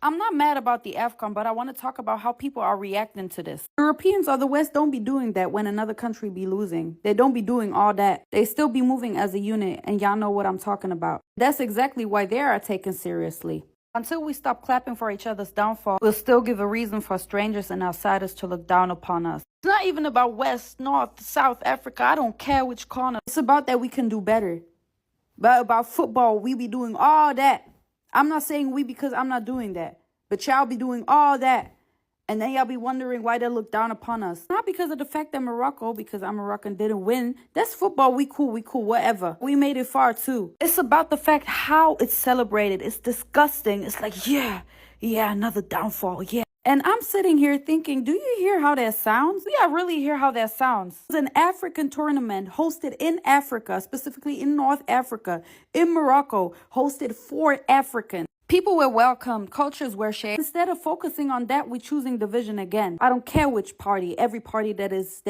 I'm not mad about the AFCON, but I want to talk about how people are reacting to this. Europeans or the West don't be doing that when another country be losing. They don't be doing all that. They still be moving as a unit, and y'all know what I'm talking about. That's exactly why they are taken seriously. Until we stop clapping for each other's downfall, we'll still give a reason for strangers and outsiders to look down upon us. It's not even about West, North, South Africa. I don't care which corner. It's about that we can do better. But about football, we be doing all that. I'm not saying we because I'm not doing that. But y'all be doing all that. And then y'all be wondering why they look down upon us. Not because of the fact that Morocco, because I'm Moroccan, didn't win. That's football. We cool, whatever. We made it far too. It's about the fact how it's celebrated. It's disgusting. It's like, yeah, another downfall, yeah. And I'm sitting here thinking, do you hear how that sounds? Yeah, I really hear how that sounds. It's an African tournament hosted in Africa, specifically in North Africa, in Morocco, hosted for Africans. People were welcomed, cultures were shared. Instead of focusing on that, we're choosing division again. I don't care which party, every party that is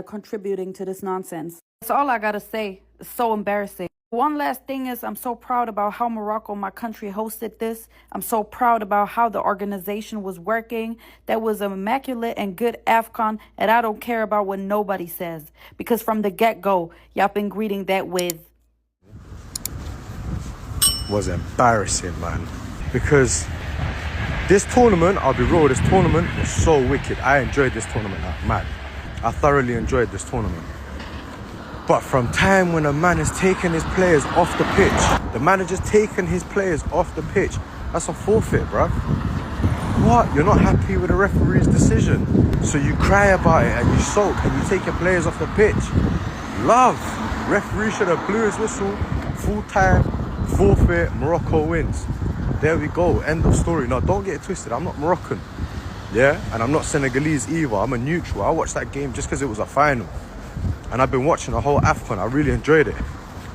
contributing to this nonsense. That's all I gotta say. It's so embarrassing. One last thing is I'm so proud about how Morocco, my country, hosted this. I'm so proud about how the organization was working. That was an immaculate and good AFCON, and I don't care about what nobody says. Because from the get-go, y'all been greeting that with... Was embarrassing, man. Because this tournament, I'll be real, this tournament was so wicked. I enjoyed this tournament like mad. I thoroughly enjoyed this tournament. But from time when a man has taken his players off the pitch, the manager's taken his players off the pitch, that's a forfeit, bruv. What? You're not happy with the referee's decision, so you cry about it and you sulk and you take your players off the pitch. Love. Referee should have blew his whistle, full time, forfeit, Morocco wins. There we go, end of story. Now don't get it twisted, I'm not Moroccan, yeah? And I'm not Senegalese either, I'm a neutral. I watched that game just because it was a final. And I've been watching the whole AFCON. I really enjoyed it.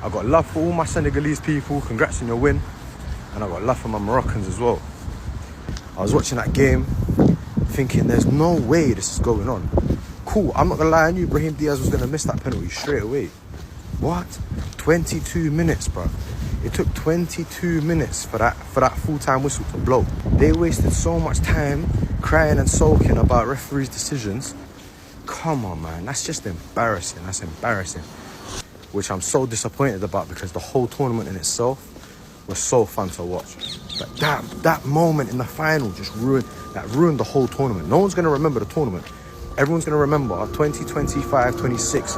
I got love for all my Senegalese people. Congrats on your win. And I got love for my Moroccans as well. I was watching that game thinking there's no way this is going on. Cool, I'm not gonna lie, I knew Brahim Diaz was gonna miss that penalty straight away. What? 22 minutes, bro. It took 22 minutes for that full-time whistle to blow. They wasted so much time crying and sulking about referees' decisions. Come on, man, that's just embarrassing. That's embarrassing. Which I'm so disappointed about because the whole tournament in itself was so fun to watch. But that moment in the final just ruined the whole tournament. No one's going to remember the tournament. Everyone's going to remember 2025-26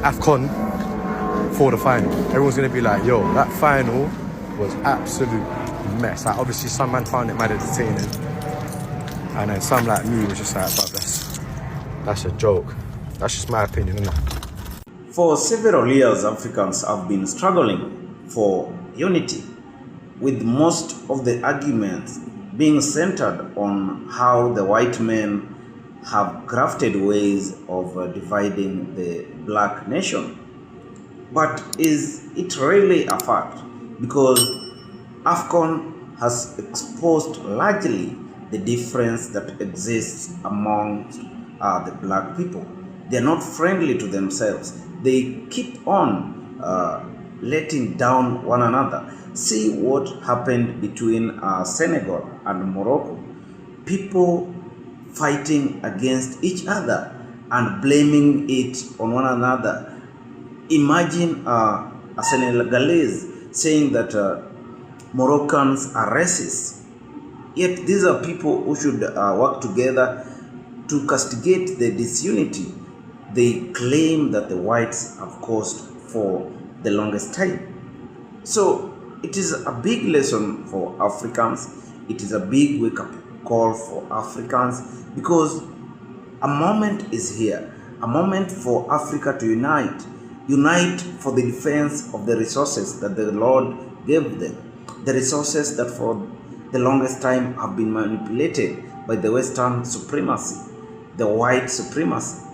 AFCON for the final. Everyone's going to be like, yo, that final was absolute mess. Like, obviously, some man found it mad entertaining. And then some like me was just like, but that's a joke. That's just my opinion, isn't it? For several years, Africans have been struggling for unity, with most of the arguments being centered on how the white men have crafted ways of dividing the black nation. But is it really a fact? Because AFCON has exposed largely the difference that exists amongst the black people. They're not friendly to themselves. They keep on letting down one another. See what happened between Senegal and Morocco. People fighting against each other and blaming it on one another. Imagine a Senegalese saying that Moroccans are racist. Yet these are people who should work together to castigate the disunity they claim that the whites have caused for the longest time. So it is a big lesson for Africans. It is a big wake-up call for Africans, because a moment is here, a moment for Africa to unite for the defense of the resources that the Lord gave them, the resources that for the longest time have been manipulated by the Western supremacy, the white supremacy.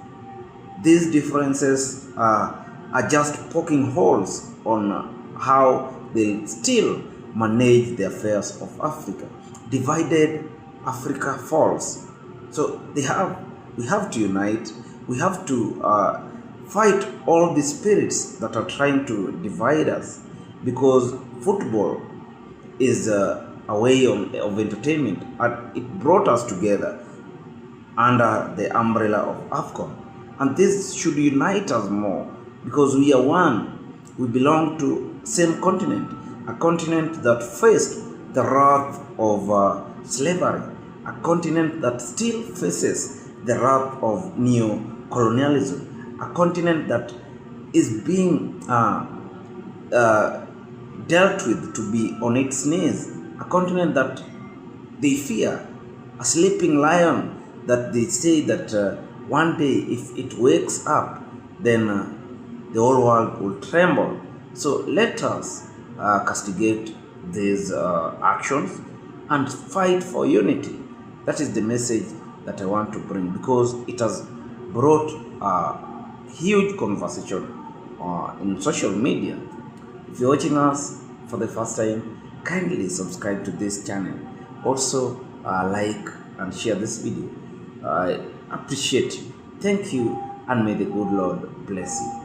These differences are just poking holes on how they still manage the affairs of Africa. Divided Africa falls. So we have to unite. We have to fight all the spirits that are trying to divide us, because football is a way of entertainment, and it brought us together under the umbrella of AFCON. And this should unite us more because we are one. We belong to same continent, a continent that faced the wrath of slavery, a continent that still faces the wrath of neo-colonialism, a continent that is being dealt with to be on its knees, a continent that they fear, a sleeping lion that they say that one day if it wakes up, then the whole world will tremble. So let us castigate these actions and fight for unity. That is the message that I want to bring, because it has brought a huge conversation in social media. If you're watching us for the first time, kindly subscribe to this channel. Also like and share this video. I appreciate you. Thank you, and may the good Lord bless you.